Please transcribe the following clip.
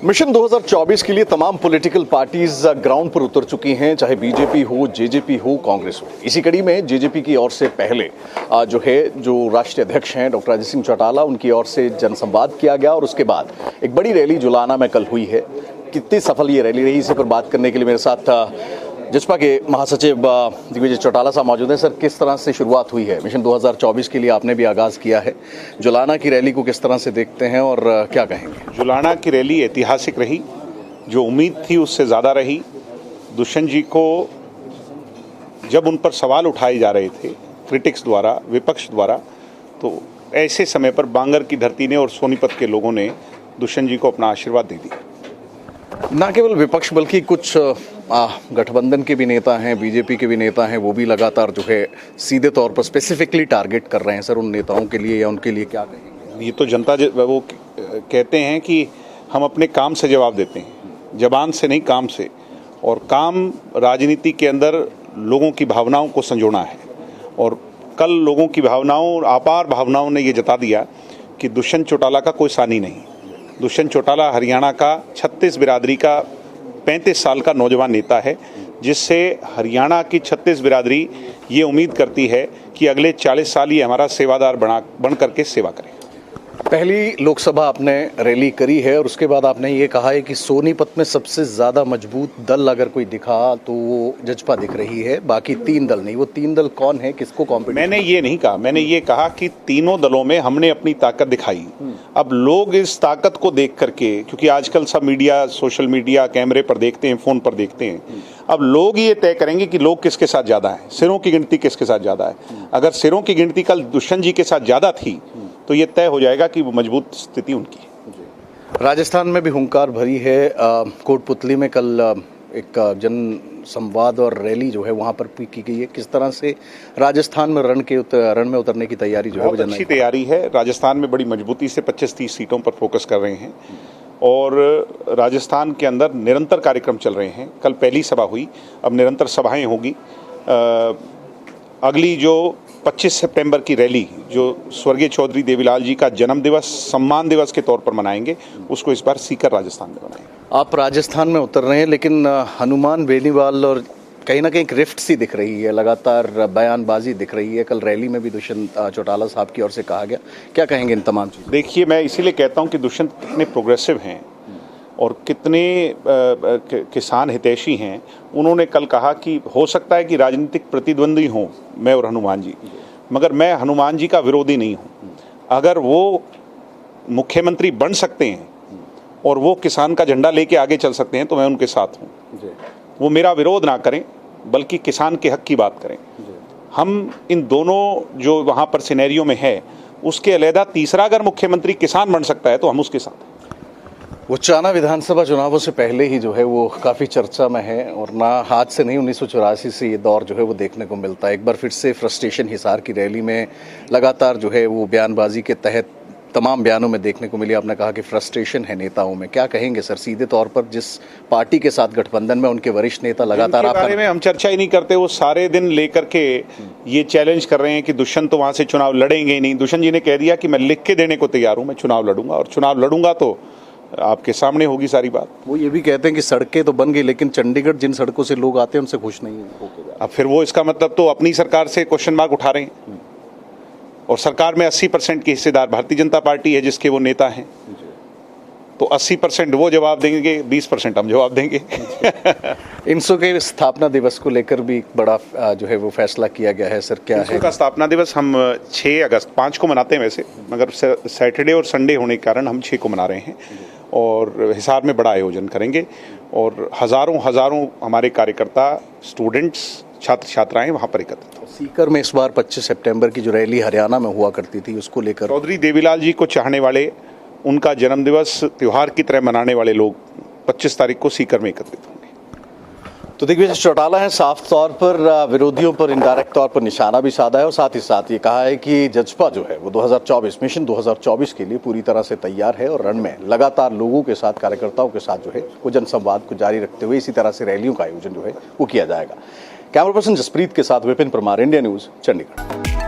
Mission 2024 के लिए तमाम पॉलिटिकल पार्टीज ग्राउंड पर उतर चुकी हैं, चाहे बीजेपी हो, जेजेपी हो, कांग्रेस हो। इसी कड़ी में जेजेपी की ओर से पहले जो राष्ट्रीय अध्यक्ष हैं डॉक्टर अजय सिंह चौटाला, उनकी ओर से जनसंवाद किया गया और उसके बाद एक बड़ी रैली जुलाना में कल हुई है। कितनी सफल ये रैली रही, इसी पर बात करने के लिए मेरे साथ जसपा के महासचिव दिग्विजय चौटाला साहब मौजूद हैं। सर, किस तरह से शुरुआत हुई है मिशन 2024 के लिए? आपने भी आगाज़ किया है, जुलाना की रैली को किस तरह से देखते हैं और क्या कहेंगे? जुलाना की रैली ऐतिहासिक रही, जो उम्मीद थी उससे ज़्यादा रही। दुष्यंत जी को जब उन पर सवाल उठाए जा रहे थे क्रिटिक्स द्वारा, विपक्ष द्वारा, तो ऐसे समय पर बांगर की धरती ने और सोनीपत के लोगों ने दुष्यंत जी को अपना आशीर्वाद दे दिया। न केवल विपक्ष बल्कि कुछ गठबंधन के भी नेता हैं, बीजेपी के भी नेता हैं, वो भी लगातार जो है सीधे तौर पर स्पेसिफिकली टारगेट कर रहे हैं। सर, उन नेताओं के लिए या उनके लिए क्या कहेंगे? ये तो जनता वो कहते हैं कि हम अपने काम से जवाब देते हैं, जबान से नहीं, काम से। और काम राजनीति के अंदर लोगों की भावनाओं को संजोना है। और कल लोगों की भावनाओं, अपार भावनाओं ने ये जता दिया कि दुष्यंत चौटाला का कोई सानी नहीं। दुष्यंत चौटाला हरियाणा का 36 बिरादरी का 35 साल का नौजवान नेता है, जिससे हरियाणा की 36 बिरादरी ये उम्मीद करती है कि अगले 40 साल ये हमारा सेवादार बन करके सेवा करें। पहली लोकसभा आपने रैली करी है और उसके बाद आपने ये कहा है कि सोनीपत में सबसे ज़्यादा मजबूत दल अगर कोई दिखा तो वो जजपा दिख रही है, बाकी तीन दल नहीं। वो तीन दल कौन है, किसको कॉम्पिटिशन? मैंने ये नहीं कहा, मैंने ये कहा कि तीनों दलों में हमने अपनी ताकत दिखाई। अब लोग इस ताकत को देख करके, क्योंकि आजकल सब मीडिया, सोशल मीडिया, कैमरे पर देखते हैं, फ़ोन पर देखते हैं, अब लोग ये तय करेंगे कि लोग किसके साथ ज़्यादा हैं, सिरों की गिनती किसके साथ ज़्यादा है। अगर सिरों की गिनती कल दुष्यंत जी के साथ ज़्यादा थी तो ये तय हो जाएगा कि वो मजबूत स्थिति उनकी है। राजस्थान में भी हुंकार भरी है। कोटपुतली में कल एक जन संवाद और रैली जो है वहाँ पर की गई है। किस तरह से राजस्थान में रण में उतरने की तैयारी जो है? बहुत अच्छी तैयारी है। राजस्थान में बड़ी मजबूती से 25-30 सीटों पर फोकस कर रहे हैं और राजस्थान के अंदर निरंतर कार्यक्रम चल रहे हैं। कल पहली सभा हुई, अब निरंतर सभाएं होगी। अगली जो 25 सितंबर की रैली, जो स्वर्गीय चौधरी देवीलाल जी का जन्म दिवस सम्मान दिवस के तौर पर मनाएंगे, उसको इस बार सीकर राजस्थान में मनाएंगे। आप राजस्थान में उतर रहे हैं, लेकिन हनुमान बेनीवाल और कहीं ना कहीं एक रिफ्ट सी दिख रही है, लगातार बयानबाजी दिख रही है। कल रैली में भी दुष्यंत चौटाला साहब की ओर से कहा गया, क्या कहेंगे इन तमाम चीज़ों? देखिए, मैं इसीलिए कहता हूँ कि दुष्यंत कितने प्रोग्रेसिव हैं और कितने किसान हितैषी हैं। उन्होंने कल कहा कि हो सकता है कि राजनीतिक प्रतिद्वंदी हों मैं और हनुमान जी, मगर मैं हनुमान जी का विरोधी नहीं हूँ। अगर वो मुख्यमंत्री बन सकते हैं और वो किसान का झंडा लेके आगे चल सकते हैं तो मैं उनके साथ हूँ। वो मेरा विरोध ना करें, बल्कि किसान के हक की बात करें। हम इन दोनों जो वहाँ पर सिनेरियो में है, उसके अलहदा तीसरा अगर मुख्यमंत्री किसान बन सकता है तो हम उसके साथ हैं। उचाना विधानसभा चुनावों से पहले ही जो है वो काफ़ी चर्चा में है और ना आज से नहीं, 1984 से ये दौर जो है वो देखने को मिलता है। एक बार फिर से फ्रस्ट्रेशन हिसार की रैली में लगातार जो है वो बयानबाजी के तहत तमाम बयानों में देखने को मिली। आपने कहा कि फ्रस्ट्रेशन है नेताओं में, क्या कहेंगे सर सीधे तौर पर जिस पार्टी के साथ गठबंधन में उनके वरिष्ठ नेता लगातार आपके बारे में हम चर्चा ही नहीं करते। वो सारे दिन लेकर के ये चैलेंज कर रहे हैं कि दुष्यंत तो वहाँ से चुनाव लड़ेंगे ही नहीं। दुष्यंत जी ने कह दिया कि मैं लिख के देने को तैयार हूँ, मैं चुनाव लड़ूंगा और चुनाव लड़ूंगा तो आपके सामने होगी सारी बात। वो ये भी कहते हैं कि सड़कें तो बन गई, लेकिन चंडीगढ़ जिन सड़कों से लोग आते हैं उनसे खुश नहीं होगा। अब फिर वो इसका मतलब तो अपनी सरकार से क्वेश्चन मार्क उठा रहे हैं। और सरकार में 80% की हिस्सेदार भारतीय जनता पार्टी है, जिसके वो नेता हैं। तो 80% वो जवाब देंगे, 20% हम जवाब देंगे। इनसो के स्थापना दिवस को लेकर भी बड़ा जो है वो फैसला किया गया है। सर, क्या है? इनसो का स्थापना दिवस हम 6 अगस्त, 5 को मनाते हैं वैसे, मगर सैटरडे और संडे होने के कारण हम 6 को मना रहे हैं और हिसार में बड़ा आयोजन करेंगे और हज़ारों हमारे कार्यकर्ता, स्टूडेंट्स, छात्र छात्राएं वहाँ पर एकत्रित हों। सीकर में इस बार 25 सितंबर की जो रैली हरियाणा में हुआ करती थी, उसको लेकर चौधरी देवीलाल जी को चाहने वाले, उनका जन्मदिवस त्योहार की तरह मनाने वाले लोग 25 तारीख को सीकर में एकत्रित होंगे। तो दिग्विजय चौटाला है, साफ तौर पर विरोधियों पर इनडायरेक्ट तौर पर निशाना भी साधा है और साथ ही साथ ये कहा है कि जजपा जो है वो 2024 मिशन 2024 के लिए पूरी तरह से तैयार है और रण में लगातार लोगों के साथ, कार्यकर्ताओं के साथ जो है वो जनसंवाद को जारी रखते हुए इसी तरह से रैलियों का आयोजन जो है वो किया जाएगा। कैमरा पर्सन जसप्रीत के साथ विपिन परमार, इंडिया न्यूज़, चंडीगढ़।